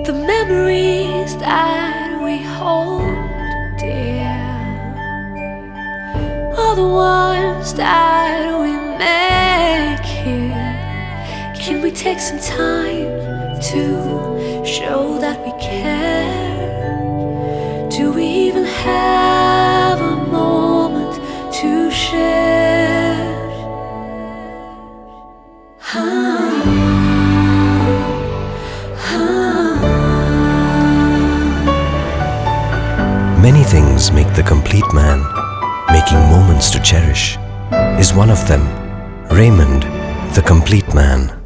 the memories that we hold dear are the ones that we make here. Can we take some time to show that we care? Do we even have a moment to share? Many things make the complete man. Making moments to cherish is one of them. Raymond, the complete man.